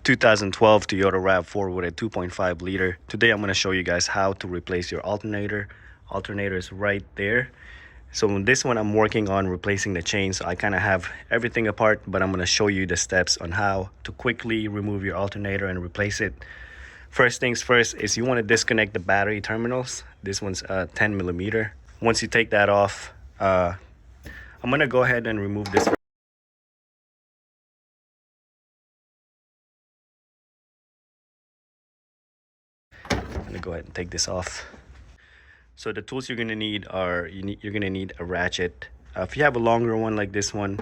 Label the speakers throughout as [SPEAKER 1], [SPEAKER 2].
[SPEAKER 1] 2012 Toyota RAV4 with a 2.5 liter. Today I'm going to show you guys how to replace your alternator. Alternator is right there. So in this one I'm working on replacing the chain, so I kind of have everything apart, but I'm going to show you the steps on how to quickly remove your alternator and replace it. First things first is you want to disconnect the battery terminals. This one's 10 millimeter. Once you take that off, I'm going to go ahead and remove this. I'm gonna go ahead and take this off. So the tools you're gonna need are you're gonna need a ratchet. If you have a longer one like this one,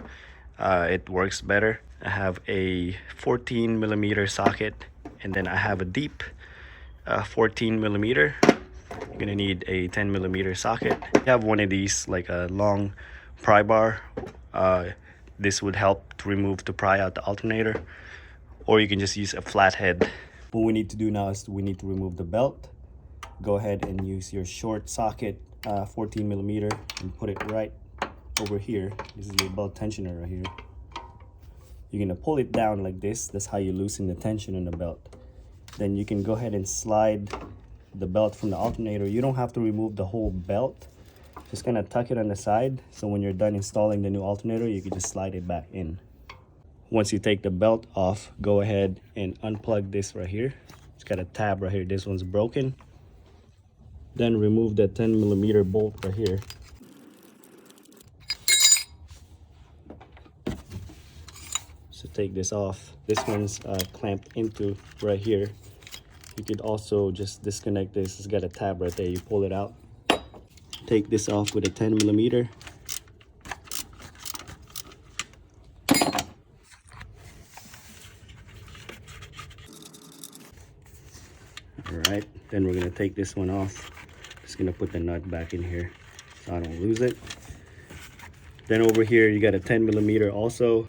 [SPEAKER 1] it works better. I have a 14 millimeter socket, and then I have a deep 14 millimeter. You're gonna need a 10 millimeter socket. If you have one of these, like a long pry bar, this would help to pry out the alternator, or you can just use a flathead. What we need to do now is we need to remove the belt. Go ahead and use your short socket 14 millimeter and put it right over here. This is your belt tensioner right here. You're gonna pull it down like this. That's how you loosen the tension in the belt. Then you can go ahead and slide the belt from the alternator. You don't have to remove the whole belt. Just gonna tuck it on the side, so when you're done installing the new alternator, you can just slide it back in. Once you take the belt off, go ahead and unplug this right here. It's got a tab right here. This one's broken. Then remove the 10 millimeter bolt right here. So take this off. This one's clamped into right here. You could also just disconnect this. It's got a tab right there. You pull it out. Take this off with a 10 millimeter. Alright, then we're gonna take this one off. Just gonna put the nut back in here so I don't lose it. Then over here you got a 10 millimeter also.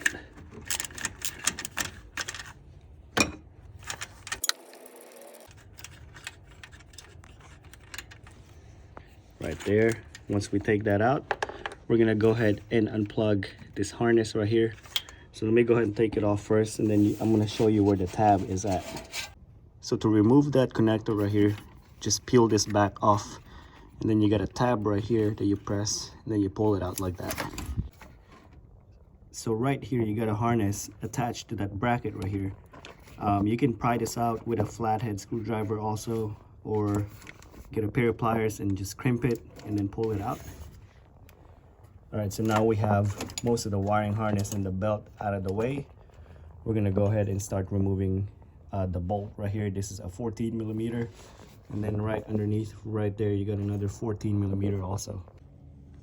[SPEAKER 1] Right there. Once we take that out, we're gonna go ahead and unplug this harness right here. So let me go ahead and take it off first, and then I'm gonna show you where the tab is at. So to remove that connector right here, just peel this back off, and then you got a tab right here that you press, and then you pull it out like that. So right here you got a harness attached to that bracket right here. You can pry this out with a flathead screwdriver also, or get a pair of pliers and just crimp it and then pull it out. All right, so now we have most of the wiring harness and the belt out of the way. We're gonna go ahead and start removing the bolt right here. This is a 14 millimeter, and then right underneath right there you got another 14 millimeter also.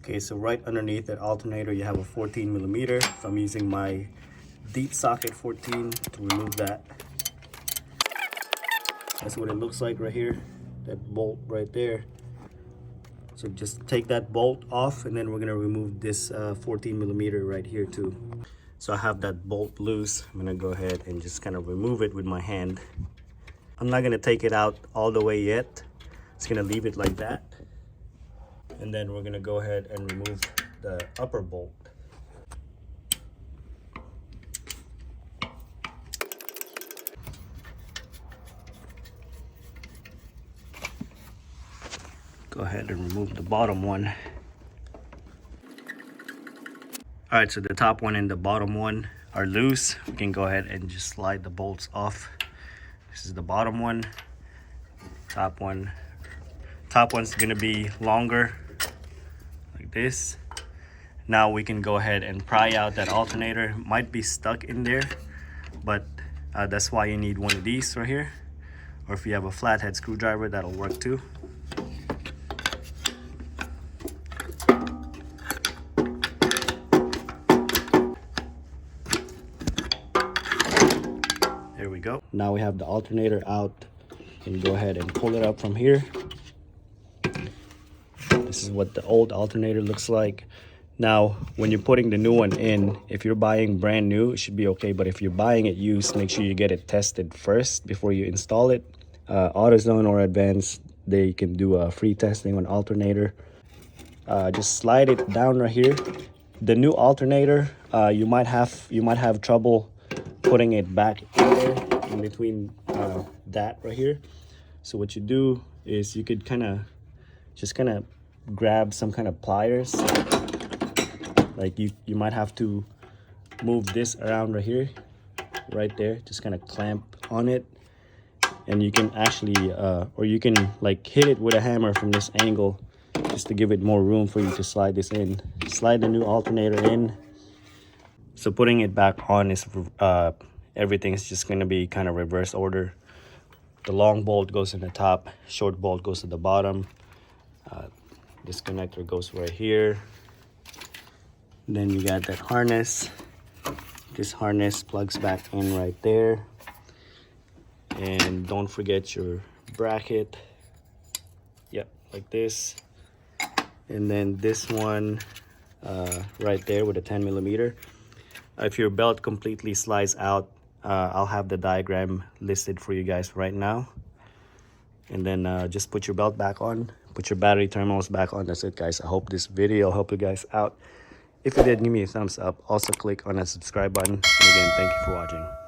[SPEAKER 1] Okay, so right underneath that alternator you have a 14 millimeter. So I'm using my deep socket 14 to remove that. That's what it looks like right here, that bolt right there. So just take that bolt off, and then we're gonna remove this 14 millimeter right here too. So I have that bolt loose. I'm gonna go ahead and just kind of remove it with my hand. I'm not gonna take it out all the way yet. Just gonna leave it like that. And then we're gonna go ahead and remove the upper bolt. Go ahead and remove the bottom one. All right, so the top one and the bottom one are loose. We can go ahead and just slide the bolts off. This is the bottom one. Top one. Top one's gonna be longer, like this. Now we can go ahead and pry out that alternator. Might be stuck in there, but that's why you need one of these right here. Or if you have a flathead screwdriver, that'll work too. There we go. Now we have the alternator out. You can go ahead and pull it up from here. This is what the old alternator looks like. Now, when you're putting the new one in, if you're buying brand new, it should be okay. But if you're buying it used, make sure you get it tested first before you install it. AutoZone or Advanced, they can do a free testing on alternator. Just slide it down right here. The new alternator, you might have trouble putting it back in there. in between that right here. So what you do is you could just grab some kind of pliers. Like you might have to move this around right here, right there, just kind of clamp on it, and you can actually or you can like hit it with a hammer from this angle just to give it more room for you to slide this in. Slide the new alternator in. So putting it back on is everything's just going to be kind of reverse order. The long bolt goes in the top, short bolt goes to the bottom. This connector goes right here. Then you got that harness. This harness plugs back in right there. And don't forget your bracket. Yep, like this. And then this one right there with a 10mm. If your belt completely slides out, I'll have the diagram listed for you guys right now. And then just put your belt back on, put your battery terminals back on. That's it, guys. I hope this video helped you guys out. If you did, give me a thumbs up. Also click on that subscribe button. And again, thank you for watching.